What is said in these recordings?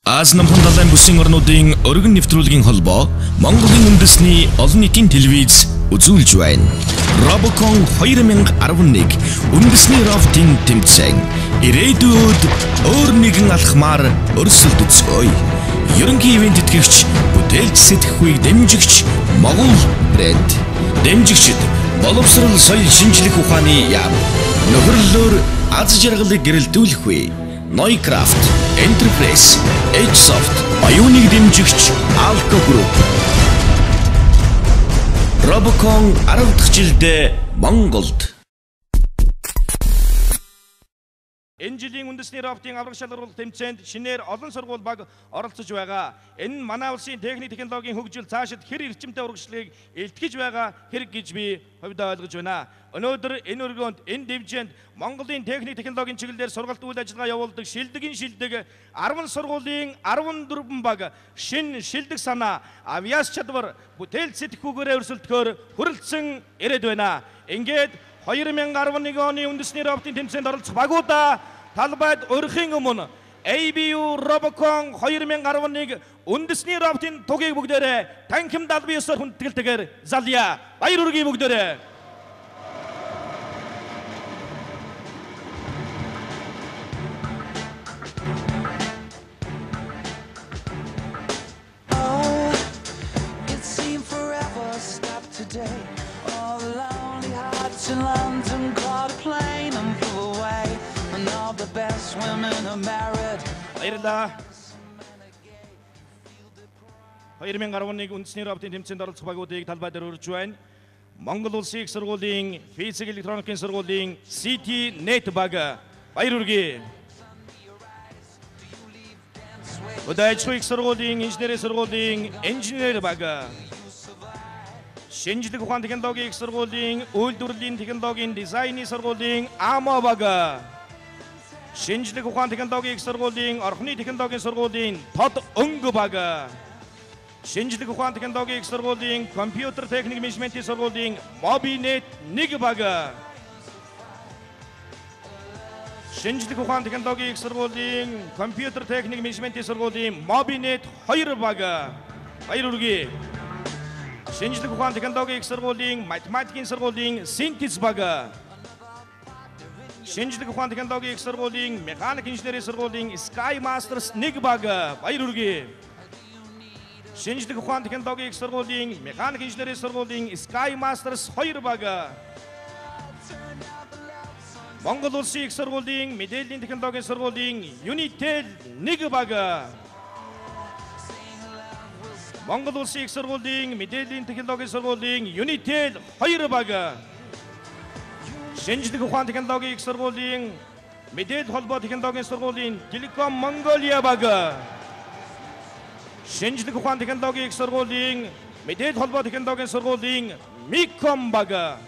Аз намхан далайн бүсийн орнуудын өргөн нэвтрүүлгийн холбоо Монголын үндэсний олон нийтийн телевиз үзүүлж байна. Robocon 2011 үндэсний рафтинг тэмцээн ирээдүйд өөр нэгэн алхмаар өрсөлдөж үзгөөе. Ерөнхий ивент тэтгэгч, бүтээлч сэтгэхүйг дэмжигч Монгол брэнд. Дэмжигчид боловсрол соёл шинжлэх ухааны яам. Нөхөрлөлөөр аз жаргалыг гэрэлтүүлэх үе. Noicraft, Enterprise, Edgesoft, Аюуныг дэмжигч Alco Group. Robocon 10 дахь жилдээ Монголд. Энэ жилийн үндэсний рафтинг авраг шалгаруулалт тэмцээнд шинээр олон сургууль баг оролцож байгаа. Энэ нь манай улсын техник технологийн хөгжил цаашид хэр эрчимтэй урагшлыг илтгэж байгаа хэрэг гэж би хувьдаа ойлгож байна. Өнөөдөр энэ өргөнд энэ дивжинд Монголын техник технологийн чиглэлээр сургалт үйл ажиллагаа явуулдаг шилдэг 10 сургуулийн 14 баг шин шилдэг санаа, авиас чадвар, бүтээл сэтгэхүйгээр өрсөлдөхөөр хүрэлцэн ирээд байна. Ингээд 2011 оны үндэсний рафтинг тэмцээнд оролцох багуудаа талбайд өрхийн өмнө ABU Robocon 2011 үндэсний рафтинг тугийг бүгдээрээ танхим 79-оор хүндэтгэлтэйгээр залъя. Баяр хүргэе бүгдээрээ. In London, caught a plane and flew away. And all the best women are married. Баярлалаа. 2011 үндэсний рафтинг тэмцээнд оролцох багуудыг талбай дээр урьж байна. Монгол Улсын их сургуулийн физик электроникийн сургуулийн CT-NET баг баяр хүргэе. Удаачгүй их сургуулийн инженерийн сургуулийн инженер баг. Шинжлэх ухааны технологийн их сургуулийн үйлдвэрлэлийн технологийн дизайны сургуулийн АМО баг. Шинжлэх ухааны технологийн их сургуулийн орхны технологийн сургуулийн ТОД өнгө баг. Шинжлэх ухааны технологийн их сургуулийн компьютер техник менежментийн сургуулийн MobiNet 1 баг. Шинжлэх ухааны технологийн их сургуулийн компьютер техник менежментийн сургуулийн MobiNet 2 баг. Баяр хүргэе. Шинжлэх ухааны технологийн их сургуулийн математикийн сургуулийн Синтез баг. Шинжлэх ухааны технологийн их сургуулийн механик инженерийн сургуулийн Sky Masters 1 баг. Баяр хүргэе. Шинжлэх ухааны технологийн их сургуулийн механик инженерийн сургуулийн Sky Masters 2 баг. Монгол Улсын их сургуулийн мэдээллийн технологийн сургуулийн Unitel 1 баг. Монгол Улсын их сургуулийн мэдээллийн технологийн сургуулийн Unitel 2 баг. Шинжлэх ухааны технологийн их сургуулийн мэдээлэл холбоо технологийн сургуулийн Telecom Mongolia баг. Шинжлэх ухааны технологийн их сургуулийн мэдээлэл холбоо технологийн сургуулийн Micom баг.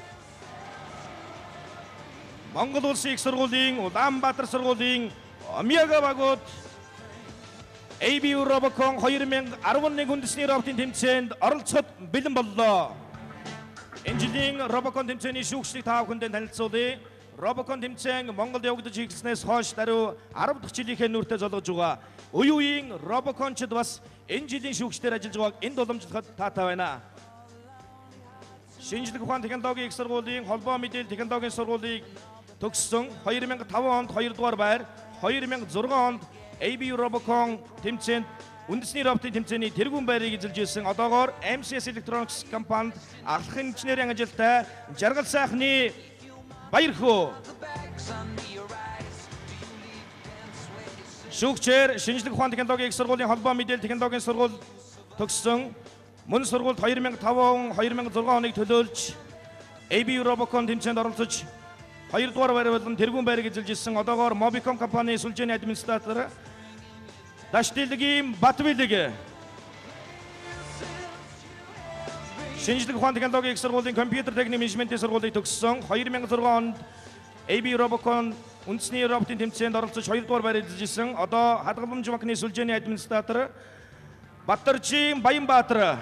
Монгол Улсын их сургуулийн Улаанбаатар сургуулийн Омега багууд ABU Robocon 2011 үндэсний рафтинг тэмцээнд оролцоход бэлэн боллоо. Энэ жилийн Robocon тэмцээний шүүгчдийг та бүхэндээ танилцуулъя. Robocon тэмцээн Монголд явагдаж эхэлснээс хойш даруй 10 дахь жилийнхээ нүртэ золгож байгаа. Үе үеийн Robocon-чид бас энэ жилийн шүүгчдээр ажиллаж байгааг энд уламжлахад таатай байна. Шинжлэх ухааны технологийн их сургуулийн холбоо мэдээлэл технологийн сургуулийг төгссөн 2005 онд 2 дугаар байр, 2006 онд ABU Robocon тэмцээнд үндэсний рафтинг тэмцээний тэргүүн байрыг эзэлж ирсэн. Одоогоор MCS Electronics компанид ахлах инженерийн ажилтай жаргал сайхны баяр хөө. Шүүгчээр шинжлэх ухааны технологийн их сургуулийн холбоо мэдээлэл технологийн сургууль төгссөн. Мөн сургуульд 2005 2006 оныг төлөөлж ABU Robocon тэмцээнд оролцож 2 дугаар байр болон тэргүүн байрыг эзэлж ирсэн. Одоогоор Mobicom компани сүлжээний администратор Даштилгийн Батбилэг. Шинжлэх ухааны технологийн их сургуулийн компьютер техник менежментийн сургуулийг төгссөн. 2006 онд ABU Robocon үндэсний рафтинг тэмцээнд оролцож 2 дугаар байр эзэлж ирсэн. Одоо хадгаламж банкны сүлжээний администратор Батарчин Баянбаатар.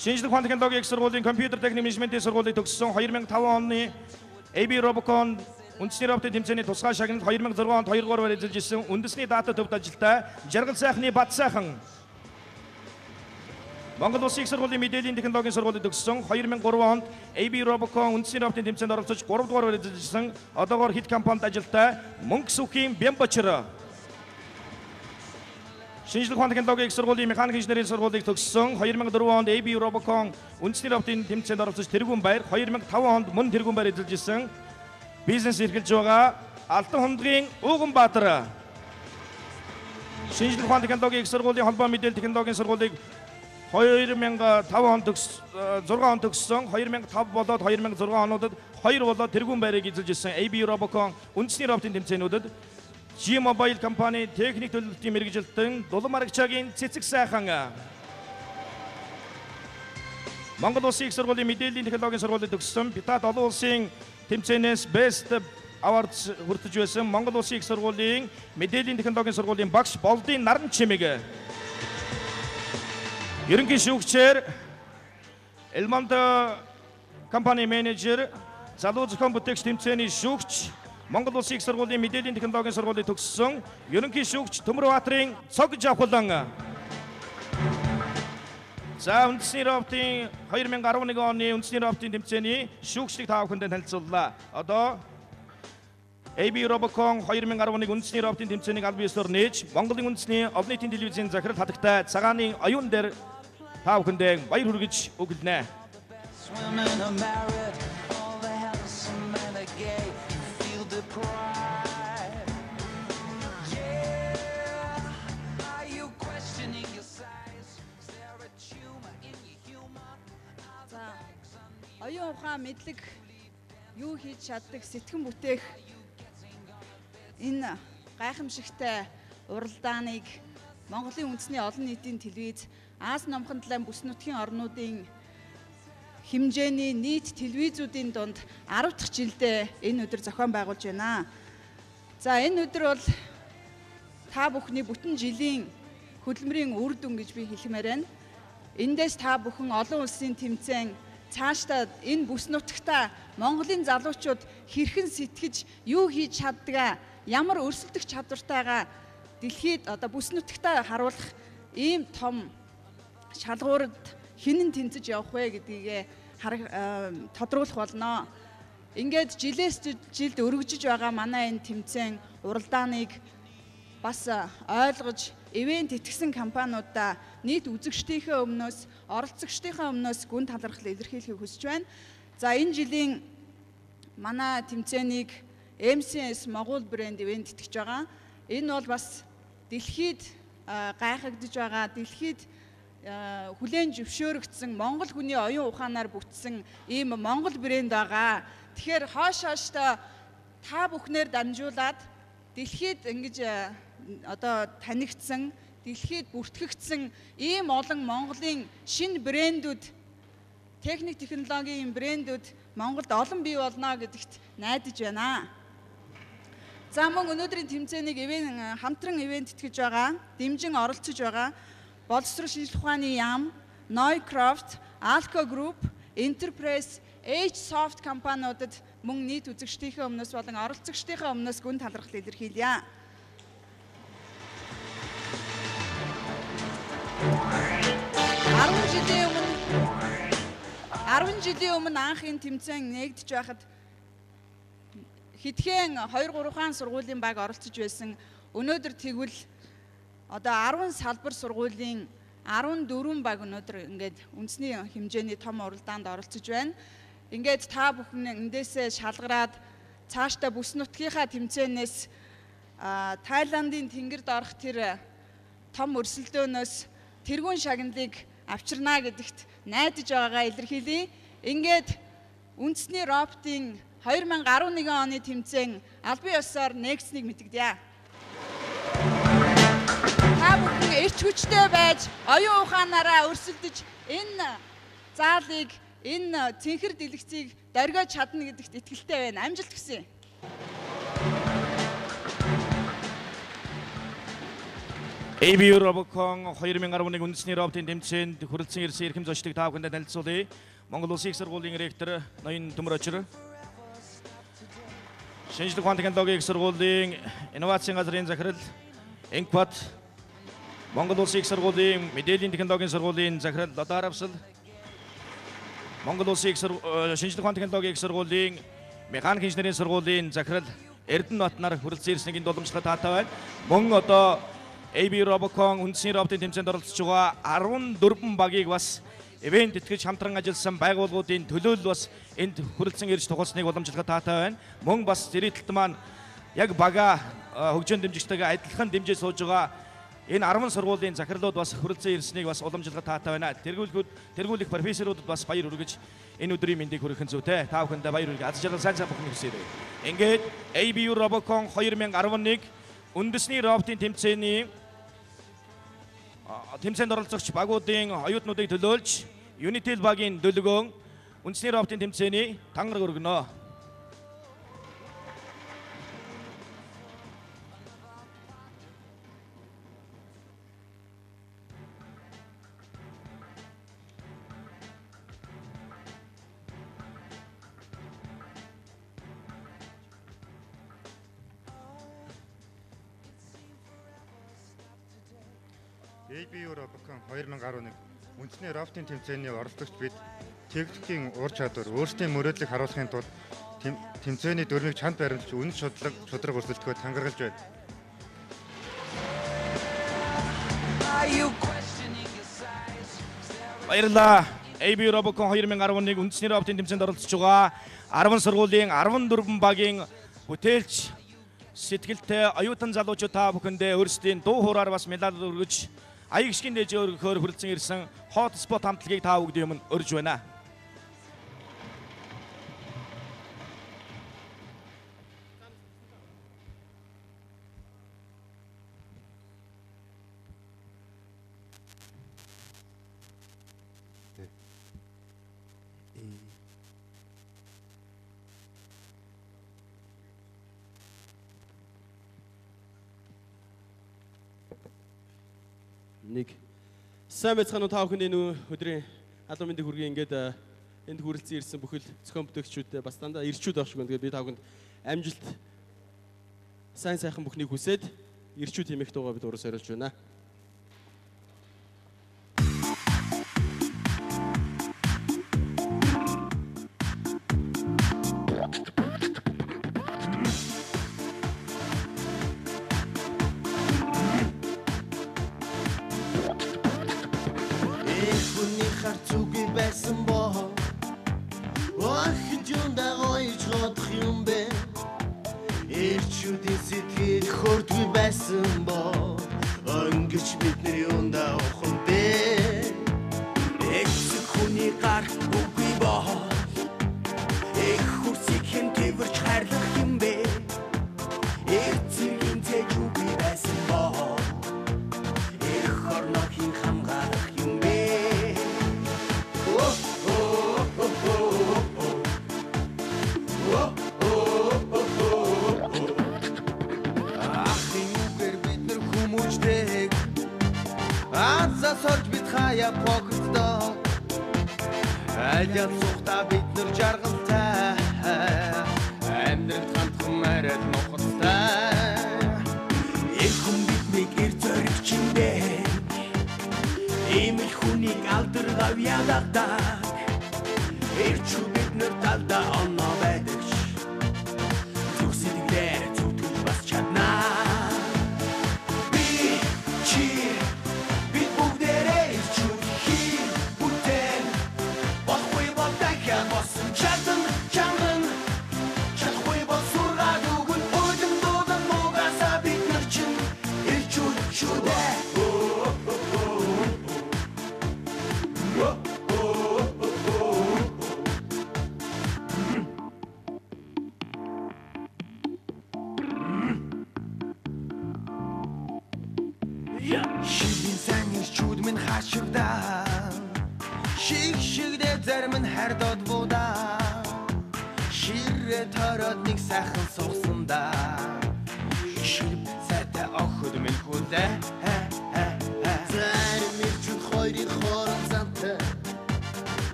Шинжлэх ухааны технологийн их сургуулийн компьютер техник менежментийн сургуулийг төгссөн. 2005 оны ABU Robocon үндэсний робтын тэмцээний тусгай шагналд 2006 онд 2 дугаар байр эзэлж ирсэн үндэсний дата төвд ажилтай Жаргал сайхны Бат сайхан. Монгол Улсын их сургуулийн мэдээллийн технологийн сургуулийг төгссөн 2003 онд AB Robocon үндэсний робтын тэмцээнд оролцож 3 дугаар байр эзэлж ирсэн одоогоор хит компанид ажилтай Мөнгө Сүхийн Бямбачир. Шинжлэх ухааны технологийн их сургуулийн механик инженерийн сургуулийг төгссөн 2004 онд AB Robocon үндэсний робтын тэмцээнд оролцож тэргүүн байр 2005 онд мөн тэргүүн байр эзэлж ирсэн бизнес эрхэлж байгаа Алтан хундагийн Ууганбаатар. Шинжлэх ухааны технологийн их сургуулийн холбоо мэдээлэл технологийн сургуулийг 2005 онд 6 онд төгссөн 2005 болоод 2006 онуудад 2 болоод тэргүүн байрыг эзэлж ирсэн AB Robocon үндэсний робтын тэмцээнүүдэд G-Mobile компани техник төлөвлөлтийн мэргэжилтэн Дулам Арагчаагийн Цэцэг сайхан. Монгол Улсын их сургуулийн мэдээллийн технологийн сургуулийг төгссөн Питат олон улсын тэмцээнээс Best Awards хүртэж байсан Монгол Улсын их сургуулийн мэдээллийн технологийн сургуулийн багш Болдын Наран Чимэг. Ерөнхий шүүгчээр Элмонд компани менежер залуу зохион бүтээгч тэмцээний шүүгч Монгол Улсын их сургуулийн мэдээллийн технологийн сургуулийг төгссөн ерөнхий шүүгч Төмөрбаатарын Цог Жавхлан. За үндэсний робтын 2011 оны үндэсний робтын тэмцээний шүүгчлийг та бүхэнд танилцууллаа. Одоо AB Robocon 2011 үндэсний робтын тэмцээнийг аль биесээр нээж Монголын үндэсний олон нийтийн телевизийн захирал хатагтай цагааны оюун дээр та бүхэнд баяр хүргэж өгнө. Оюун ухаан мэдлэг юу хийж чаддаг сэтгэн бүтээх энэ гайхамшигтай уралдааныг Монголын үндэсний олон нийтийн телевиз Аз номхон талайн бүс нутгийн орнуудын хэмжээний нийт телевизүүдийн дунд 10 дахь жилдээ энэ өдөр зохион байгуулж байна. За энэ өдөр бол та бүхний бүтэн жилийн хөдөлмөрийн үр дүн гэж би хэлмээр байна. Эндээс та бүхэн олон улсын тэмцээн цаашдаа энэ бүс нутагта Монголын залуучууд хэрхэн сэтгэж юу хийж чаддгаа, ямар өрсөлдөх чадвартайгаа дэлхийд одоо бүс нутагта харуулах ийм том шалгуурд хинэн тэнцэж явах вэ гэдгийг тодруулах болно. Ингээд жилээс жилд өргөжж байгаа манай энэ тэмцээн уралдааныг бас ойлгож ивент итгэсэн компаниудаа нийт үзэгчдийнхээ өмнөөс оролцогчдийнхээ өмнөөс гүн талархал илэрхийлэхийг хүсэж байна. За энэ жилийн манай тэмцээнийг MCS Монгол брэнд ивент итгэж байгаа. Энэ бол бас дэлхийд гайхагдж байгаа, дэлхийд хүлээн зөвшөөрөгдсөн Монгол хүний оюун ухаанаар бүтсэн ийм Монгол брэнд байгаа. Тэгэхээр хойшооштой та бүхнээр дамжуулаад дэлхийд ингэж одоо танигдсан, дэлхийд бүртгэгдсэн ийм олон Монголын шинэ брэндүүд, техник технологийн брэндүүд Монголд олон бий болно гэдэгт найдаж байна. За мөн өнөөдрийн тэмцээнийг хамтран ивент итгэж байгаа, дэмжин оролцож байгаа боловсрол шинжлэх ухааны яам, Noycroft, Alco Group, Enterprise, H-Soft компаниудад мөн нийт үзэгчдийнхээ өмнөөс болон оролцогчдийнхээ өмнөөс гүн талархал илэрхийлье. 10 жилийн өмнө анх энэ тэмцээн нэгдэж байхад хэдхэн 2-3 хаан сургуулийн баг оролцож байсан. Өнөөдөр тэгвэл одоо 10 салбар сургуулийн 14 баг өнөөдөр ингээд үндэсний хэмжээний том уралдаанд оролцож байна. Ингээд та бүхэн эндээсээ шалгараад цаашдаа бүс нутгийнхаа тэмцээнээс Тайландын тэнгэрд орох тэр том өрсөлдөөнөөс тэргүүн шагналыг авчирна гэдэгт найдаж байгаагаа илэрхийлье. Ингээд үндэсний роботын 2011 оны тэмцээн албан ёсоор нэгдсэнийг мэдэгдэе. Та бүхэн эрч хүчтэй байж оюун ухаанаараа өрсөлдөж энэ заалыг, энэ цэнхэр дэлгэцийг дөргиож чадна гэдэгт итгэлтэй байна. Амжилт хүсье. AB Robocon 2011 үндэсний роботын тэмцээнд хүрэлцэн ирсэн эрхэм зочдыг та бүхэнд танилцуулъя. Монгол Улсын их сургуулийн ректор Ноён Төмөрбаатар. Шинжлэх ухааны технологийн их сургуулийн инновацийн газрын захирал Энкват, Монгол Улсын их сургуулийн мэдээллийн технологийн сургуулийн захирал Лодаравсал, Монгол Улсын шинжлэх ухааны технологийн их сургуулийн механик инженерийн сургуулийн захирал Эрдэнэбат нар хүрэлцэн ирснийг боломжтой таатай байна. Мөн одоо AB Robocon үндэсний роботын тэмцээнд оролцож байгаа 14 багийг бас ивент тэтгэж хамтран ажилласан байгууллагуудын төлөөлөл бас энд хүрэлцэн ирж тухалсныг боломжлоход таатай байна. Мөн бас зэрэгтэлт маань яг бага хөгжөөнд дэмжигчтэйгээ адилхан дэмжиж сууж байгаа энэ 10 сургуулийн захирлууд бас хүрэлцэн ирснийг бас уламжлахад таатай байна. Тэргүүлэх профессоруудад бас баяр хүргэж энэ өдрийн мэндийг хүргэх нь зүйтэй. Та бүхэндээ баяр хүргэж аз жаргал сайн бүхэн хүсье. Ингээд ABU Robocon 2011 үндэсний роботын тэмцээнд оролцогч багуудын оюутнуудыг төлөөлж Unitel багийн төлөвлөгөөн үндэсний роботын тэмцээний тангараг өргөнө. ABU Robocon 2011 үндэсний роботын тэмцээний оролцогч бид техникийн ур чадвар, өөрсдийн мөрөөдлийг харуулахын тулд тэмцээний дүрмийг чанд баримтж үнэн шударга өрсөлдөхөд тангаргалж байна. Баярлалаа. ABU Robocon 2011 үндэсний роботын тэмцээнд оролцож байгаа 10 сургуулийн 14 багийн бүтээлч сэтгэлтэй оюутан залуучууд та бүхэндээ өөрсдийн дуу хуураар бас медаль өргөж аяг шигэн дээжээ өргөхөөр хүрэлцэн ирсэн Hotspot хамтлагийг та бүгдийн өмнө өрж байна. Нэг сайн байцгаана уу та бүхэнд энэ өдрийн алуу мэндийг хүргэе. Ингээд энд хүрэлцэн ирсэн бүхэл зохион бүтээгчүүдтэй бас дандаа ирчүүд байх шиг байна. Тэгээд би та бүхэнд амжилт сайн сайхан бүхнийг хүсээд ирчүүд хэмээх дуугаа бид ураас зориулж байна.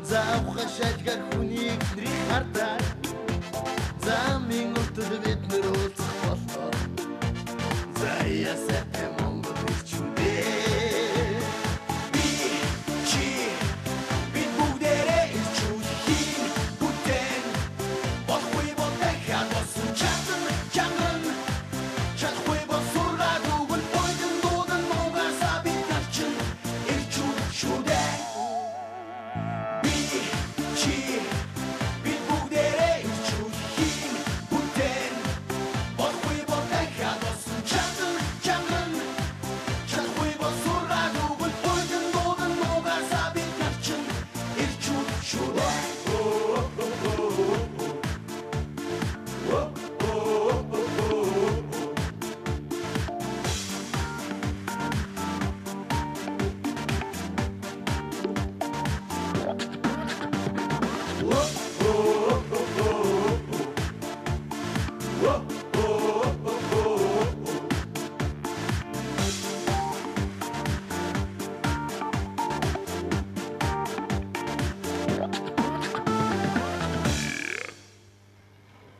Завха шатгар хүнийг нэрийг хардаа. За минь уртад бид Аясатай Монгол ирчүүдээ би чи бид бүгдээрээ ирчүүхийн бүтээн болохгүй бол дахиад босон чадан чанган чадахгүй бол сургаад үгэн бойдон дуудан нугасаа бид нар чин ирчүүд шүүдээ би чи бид бүгдээрээ ирчүүхийн бүтээн болохгүй бол дахиад босон чадан чанган чадахгүй бол сургаад үгэн бойдон дуудан нугасаа бид нар чин ирчүүд шүүдээ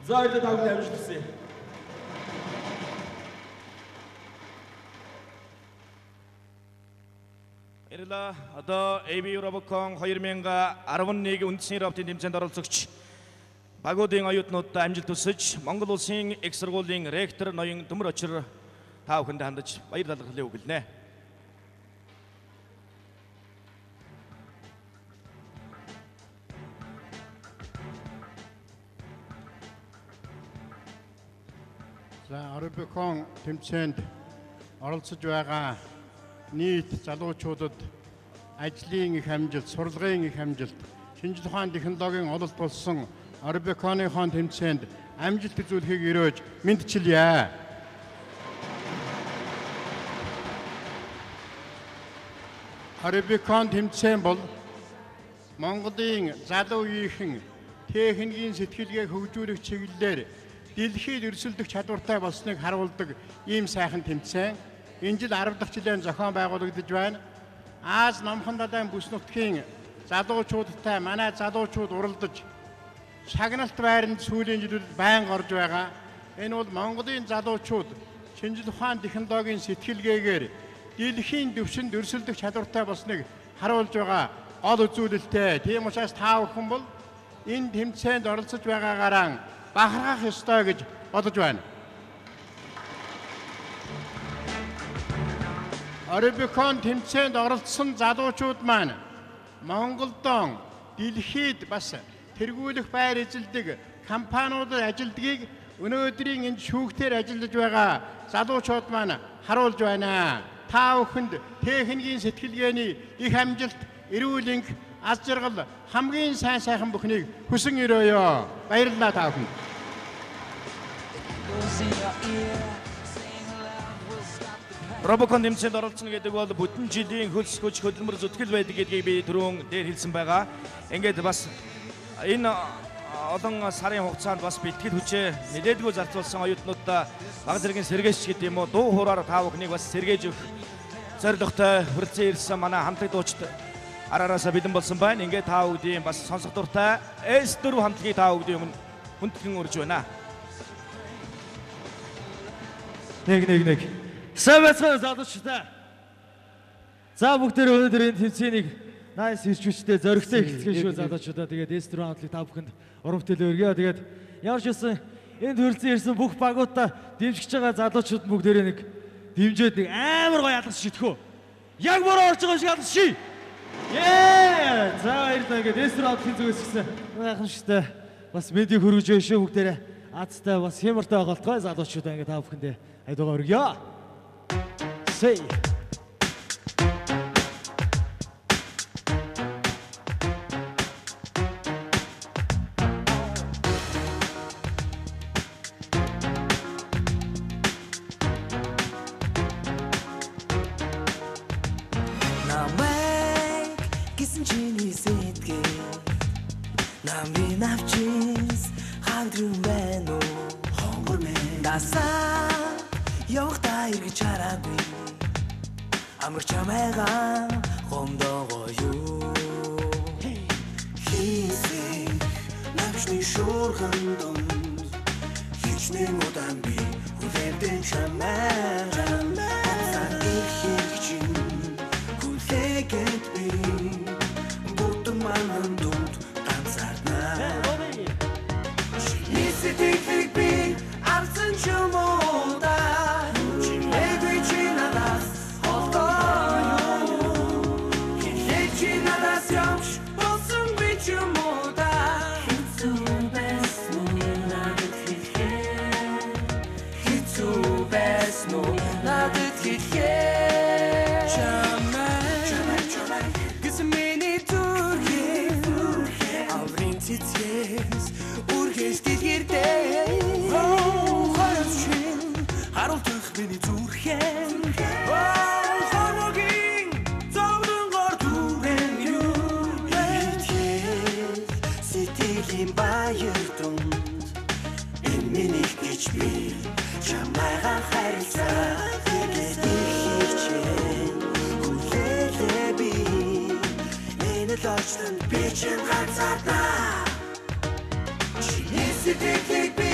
За хоёул та бүхэн амжилт хүсье. Баярлалаа. Одоо AB Eurobicon 2011 үндэсний рафтын тэмцээнд оролцогч багуудын оюутнуудад амжилт хүсэж Монгол улсын их сургуулийн ректор ноён Төмөр Очир та бүхэнд хандаж баяр талархлыг өгүүлнэ. За Eurobicon тэмцээнд оролцож байгаа нийт залуучуудад ажлын их амжилт, сурлагын их амжилт, шинжлэх ухааны технологийн ололт болсон Eurobicon-ын тэмцээнд амжилт үзүүлэхийг өрөөж мэдчилье. Eurobicon тэмцээн бол Монголын залуу үеийнхэн техникийн сэтгэлгээ хөгжүүлэх чиглэлээр дэлхийд өрсөлдөх чадвартай болсныг харуулдаг ийм сайхан тэмцээн энэ жил 10 дахь жилийн зохион байгуулагдаж байна. Аз номхон далайн бүс нутгийн залуучуудтай манай залуучууд уралдаж шагналт байранд сүүлийн жилүүд байнга орж байгаа. Энэ бол Монголын залуучууд шинжлэх ухааны технологийн сэтгэлгээгээр дэлхийн түвшинд өрсөлдөх чадвартай болсныг харуулж байгаа гол үзүүлэлттэй. Тийм учраас та бүхэн бол энэ тэмцээнд оролцож байгаагаараа бахархах ёстой гэж бодож байна. Eurobicon тэмцээнд оролцсон залуучууд маань Монголдон дэлхийд бас тэргүүлэх байр эзэлдэг компаниудад ажилдгийг өнөөдрийн энэ шүүгтээр ажиллаж байгаа залуучууд маань харуулж байна. Та бүхэнд техникийн сэтгэлгээний их амжилт, эрүүл энх, аз жаргал хамгийн сайн сайхан бүхнийг хүсэн өрөөё. Баярлалаа та бүхэнд. Eurobicon тэмцээнд оролцно гэдэг бол бүтэн жилийн хөлс хүч хөдөлмөр зүтгэл байдаг гэдгийг би түрүүн дээр хэлсэн байгаа. Ингээд бас энэ олон сарын хугацаанд бас бэлтгэл хүчээ нэлээдгүй зарцуулсан оюутнуудаа баг зэргийн сэргээч гэдэг юм уу дуу хуураар та бүхнийг бас сэргээж өгөх зорилготой хүрэлцэн ирсэн манай хамтлаг дуучид араараасаа бэлэн болсон байна. Ингээд та бүдийн бас сонсох дуртай S4 хамтлагийг та бүдийн өмнө хүндэтгэн урьж байна. Нэг. Сайн байцгаана залуучдаа. За бүгдээ өнөөдөр энэ тэмцээнийг найс ирчүүчтэй зоригтой эхэлцгээе шүү залуучдаа. Тэгээд S4 хамтлагийг та бүхэнд урам бүтээлээ өргөё. Тэгээд ямар ч үсэн энд хүрэлцэн ирсэн бүх багуудаа дэмжиж байгаа залуучууд бүгдээрээ нэг дэмжээд нэг амар гоё алгас шитгэв. Яг бороо орж байгаа шиг алгас ший. За баярлалаа. Тэгээд S4 хамтлагийн зүгээс гисэн гайхамшигтай бас медиа хөргөж өгөө шүү бүгдээрээ. Азтай бас хямартай байгaalтай залуучуудаа ингээд та бүхэндээ хайдгаа өргөё. Say Намайг гисэн чиний сэтгэл намын авчис хандрын байна уу хонгор мэн дасаа явахта иргэж хараагүй амарч амайгаа гомдогоо юу хийсэй навчны шуурхан дунд хичнээн удаан би Үнэрдэн чамаар ганцаар их чинь хүлээгээд би бүтэн манан дунд ганцаарнаа Чиний сэтгэлийг би арсан ч юм уу да Чинээгүй чи надаас холдоо Хилээ чи надаас явж болсон би ч юм уу да Хэцүү байсан надад хэлэхээ Хэцүү байсан надад хэлэхээ Чамай гэсэн миний зүрхээ Аврын цэцгээс үргээс дэлгэрдээ Хоёрос чин харуулдах миний зүрхээ Хормогийн зовлонгоор түгэн юу Итгэл сэтгэлийн баяр дунд Энэ миний гэж би чамайга харилцаа Тэгээд их хичээн хүлээлээ би Энэ л очлонд би чин ганцаардаа Чиний сэтгэлийг би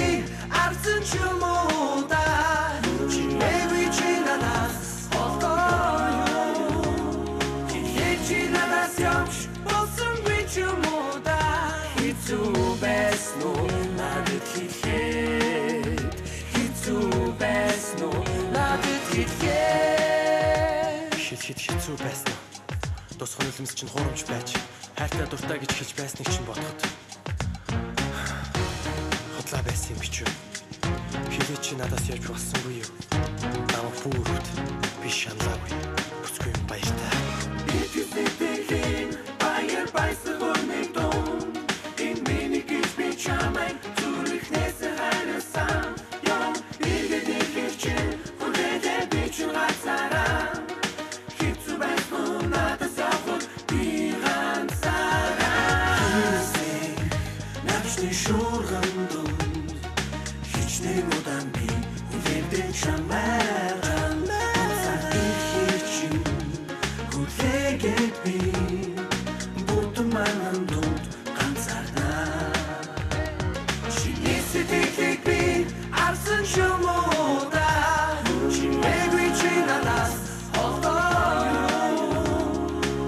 арсан ч юм уу да Чинээгүй чи надаас холдоо Хилээ чи надаас явж болсон би ч юм уу да Хэцүү байсан уу надад хэлэхэд Хэцүү байсан уу надад хэлэхэд Хит хэцүү байсан уу Тусгай үлэмс чинь хуурамч байж хайртай дуртай гэж хэлж байсныг чинь бодоход Хотлаа байсан юм бич үү Хилээ чи надаас явж болсонгүй юу Намайг бүрд би шаналаагүй Бүсгүй юм баяртай Битүүсэтгэлийн баяр баясгалыг дун Энэ миний гэж би чамайг зүрхнээс хайрсан Юм иргэд ихэр чинь хүлээлээ би чинь ганцаараа Хэцүү байсан уу надаас явход би ганцаараа Хинэсэй навчны шуурган дунд Хичнээн удаан би хүлээлдэн чамаар Ганцаар ихэр чинь хүлээгээд би Бүтэн манан дунд ганцаарнаа Чиний сэтгэлийг би арсан ч юм уу да Чинээгүй чи надаас холдоо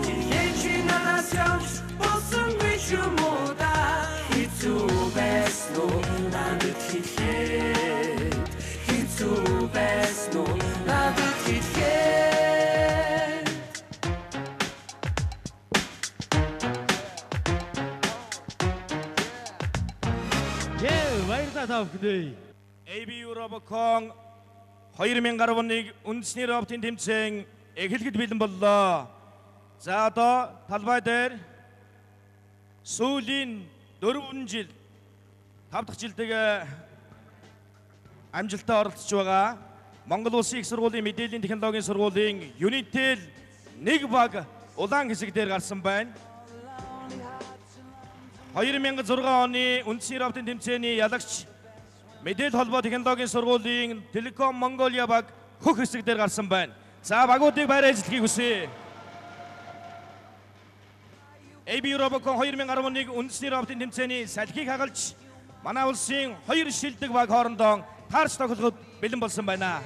Хилээ чи надаас явж болсон би ч юм уу да Хэцүү байсан уу надад хэлэхэд Хэцүү байсан уу надад хэлэхэд баярлалаа та бүхэндээ. AB Eurobicon 2011 үндэсний роботын тэмцээн эхлэхэд бэлэн боллоо. За одоо талбай дээр сүүлийн 4 жил 5 дахь жилдэг амжилттай оролцож байгаа Монгол Улсын их сургуулийн мэдээллийн технологийн сургуулийн Unitel 1 баг улаан хэсэг дээр гарсан байна. 2006 оны үндэсний роботын тэмцээний ялагч мэдээлэл холбоо технологийн сургуулийн Telecom Mongolia баг хөх хэсэг дээр гарсан байна. За багуудыг баяр ажиллахыг хүсье. AB Eurobicon 2011 үндэсний роботын тэмцээний салхийг хагалж манай улсын 2 шилдэг баг хоорондоо таарч тоглоход бэлэн болсон байна.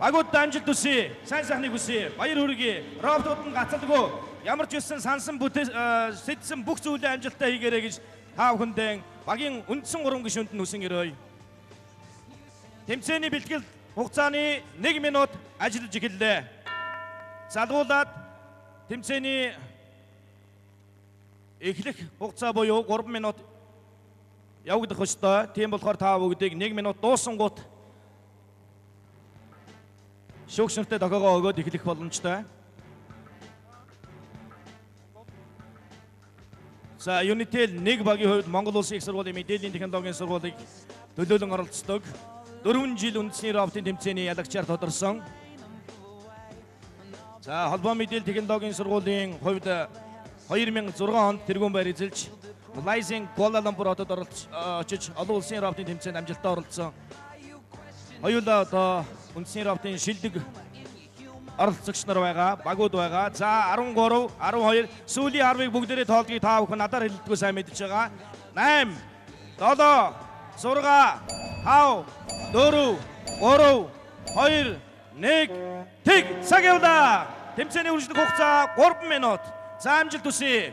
Багуудад амжилт хүсье. Сайн сайхныг хүсье. Баяр хүргэе. Роботууд нь гацалгүй ямар ч үсэн сансан сэтсэн бүх зүйлээ амжилттай хийгээрэй гэж та бүхэндээ багийн үндсэн 3 гишүүнд нь хүсэн өрөөе. Тэмцээний бэлтгэл хугацааны 1 минут ажиллаж эхэллээ. Залгуулад тэмцээний эхлэх хугацаа буюу 3 минут явагдах ёстой. Тийм болохоор та бүгдийг 1 минут дуусангууд шүүгчнэртэй дохоогоо өгөөд эхлэх боломжтой. За Unitel 1 багийн хувьд Монгол Улсын их сургуулийн мэдээллийн технологийн сургуулийг төлөөлөн оролцдог. 4 жил үндэсний роботын тэмцээний ялагчаар тодорсон. За холбоо мэдээллийн технологийн сургуулийн хувьд 2006 онд тэргуун байр эзэлж Malaysian Kuala Lumpur хотод очиж олон улсын роботын тэмцээнд амжилттай оролцсон. Хоёулаа одоо үндэсний роботын шилдэг оролцогч нар байгаа, багууд байгаа. За 13, 12 сүүлийн 10-ыг бүгдээрээ тоолдгийг та бүхэн надаар хэлэлтгүй сайн мэдж байгаа. 8, 7, 6, 5, 4, 3 2 1 тэг цаг явлаа. Тэмцээний үргэлжлэх хугацаа 3 минут. За амжилт хүсье.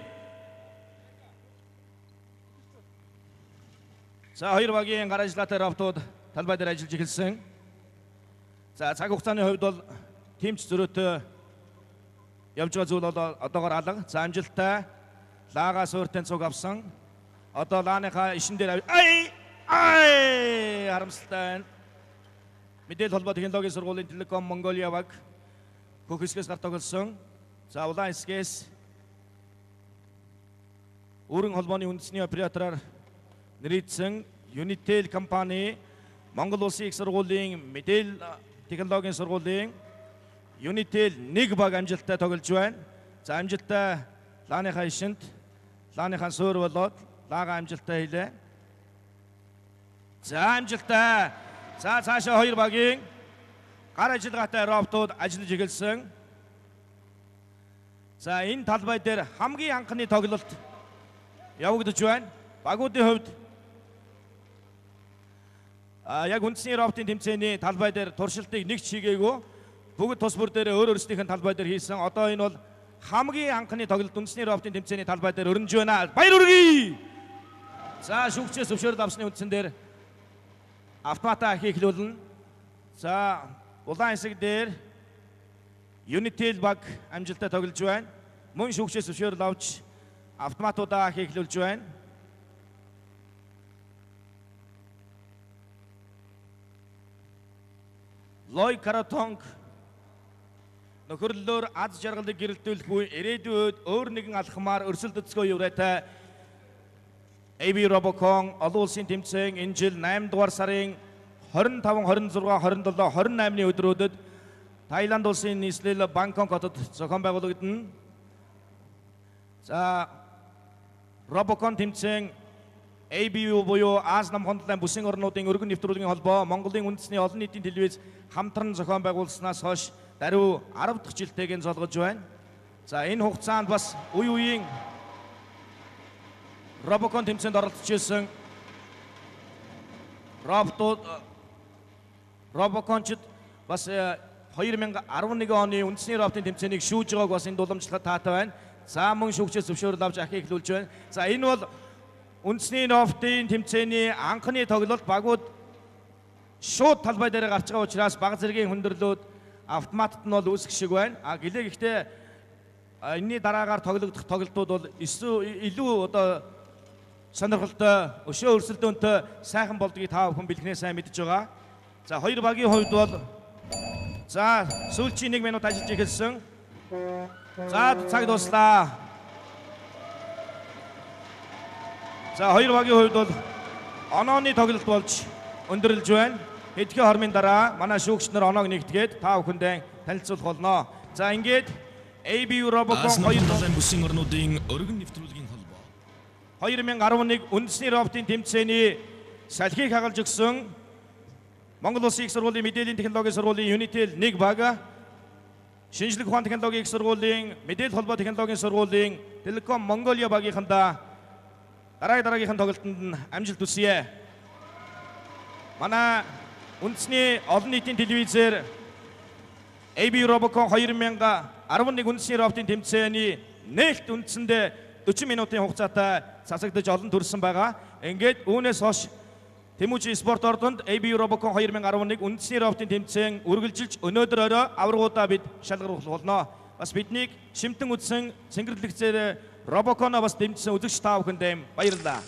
За хоёр багийн гар ажиллаатай равтууд талбай дээр ажиллаж эхэлсэн. За цаг хугацааны хувьд бол тимч зөрөөтэй явж байгаа зүйл бол одоогоор алга. За амжилттай лаага сууртын цуг авсан. Одоо лааныхаа ишин дээр харамсалтай. Мэдээлэл холбоо технологийн сургуулийн Telecom Mongolia баг бүх хэсгээс гарт тоглосон. За улаан хэсгээс өөрийн холбооны үндэсний оператораар нэрийдсэн Unitel компани, Монгол Улсын их сургуулийн мэдээлэл технологийн сургуулийн Unitel 1 баг амжилттай тоглож байна. За амжилттай лааныхаа ишинд лааныхаа суур болоод лаага амжилттай хийлээ. За амжилттай. За цаашаа хоёр багийн гар ажиллагаатай роботууд ажиллаж эхэлсэн. За энэ талбай дээр хамгийн анхны тоглолт явагдаж байна. Багуудын хувьд яг үндэсний роботын тэмцээний талбай дээр туршилтыг нэг чигээгүй бүгд тус бүр дээр өөр өөрсдийнх нь талбай дээр хийсэн. Одоо энэ бол хамгийн анхны тоглолт үндэсний роботын тэмцээний талбай дээр өрнөж байна. Баяр хүргэе. За шүүгчээс зөвшөөрөл авсны үндсэн дээр автоматаа хийхлүүлнэ. За улаан хэсэг дээр Unitel баг амжилттай тоглож байна. Мөн шүүгчээс зөвшөөрөл авч автоматуудаа хийхлүүлж байна. Лой Каратонг нөхөрлөлөөр аз жаргалыг гэрэлтүүлэх үе ирээдүйд өөр нэгэн алхмаар өрсөлд өцгөө юурайтай AB Robocon олон улсын тэмцээн энэ жил 8 дугаар сарын 25, 26, 27, 28-ны өдрүүдэд Таиланд улсын нийслэл Бангкок хотод зохион байгуулагдана. За Robocon тэмцээн ABU буюу Аз намхан талын бүсийн орнуудын өргөн нэвтрүүлгийн холбоо Монголын үндэсний олон нийтийн телевиз хамтран зохион байгуулснаас хойш даруй 10 дахь жилтэйг золгож байна. За энэ хугацаанд бас үе үеийн Robocon тэмцээнд оролцож ирсэн Robocon-чд бас 2011 оны үндэсний роботын тэмцээнийг шүүж байгааг бас энэ дуламжлахад таатай байна. За мөн шүүгчээс зөвшөөрөл авч ахийг хэлүүлж байна. За энэ бол үндэсний роботын тэмцээний анхны тоглолт. Багууд шууд талбай дээр гарч байгаа учраас баг зэргийн хүндрэлүүд автоматд нь бол үүсэх шиг байна. Гэлээ гэхдээ энэний дараагаар тоглогдох тоглолтууд бол илүү одоо сонирхолтой, өшөө өрсөлдөөнтэй сайхан болдгийг та бүхэн бэлгнээ сайн мэдж байгаа. За хоёр багийн хувьд бол за сүүлчийн 1 минут ажиллаж эхэлсэн. За цаг дуслаа. За хоёр багийн хувьд бол онооны тоглолт болж өндөрлөж байна. Хэдхэн хормын дараа манай шүүгч нар оноог нэгтгээд та бүхэндээ танилцуулах болно. За ингээд ABU Robocon 2 бүсийн орнуудын өргөн нэвтрүүлгийн холбоо 2011 үндэсний роботын тэмцээний салхийг хагалж өгсөн Монгол Улсын их сургуулийн мэдээллийн технологийн сургуулийн Unitel 1 баг, шинжлэх ухаан технологийн их сургуулийн мэдээлэл холбоо технологийн сургуулийн Telecom Mongolia багийнхандаа дараагийнхын тоглолтод нь амжилт хүсье. Манай үндэсний олон нийтийн телевизээр AB Robocon 2011 үндэсний роботын тэмцээний нээлт үндсэндээ 40 минутын хугацаатай цацагдж олон төрсэн байгаа. Ингээд үүнээс хойш Тэмүүжи спорт ордонд AB Robocon 2011 үндэсний роботын тэмцээн үргэлжилж өнөөдөр орой аврагуудаа бид шалгаруулах болно. Бас биднийг шимтэн үзсэн цэнгэрлэгцээр Robocon-а бас дэмжсэн үзэгч та бүхэндээ баярлалаа.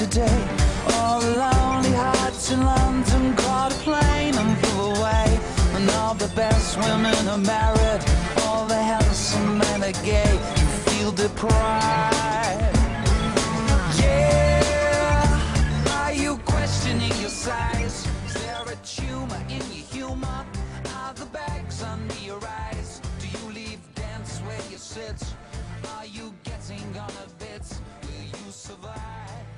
Today, all the lonely hearts in London caught a plane and flew away. And all the best women are married, all the handsome men are gay. You feel deprived. Yeah, are you questioning your size? Is there a tumor in your humor? Are the bags under your eyes? Do you leave dance where you sit? Are you getting on a bit? Will you survive?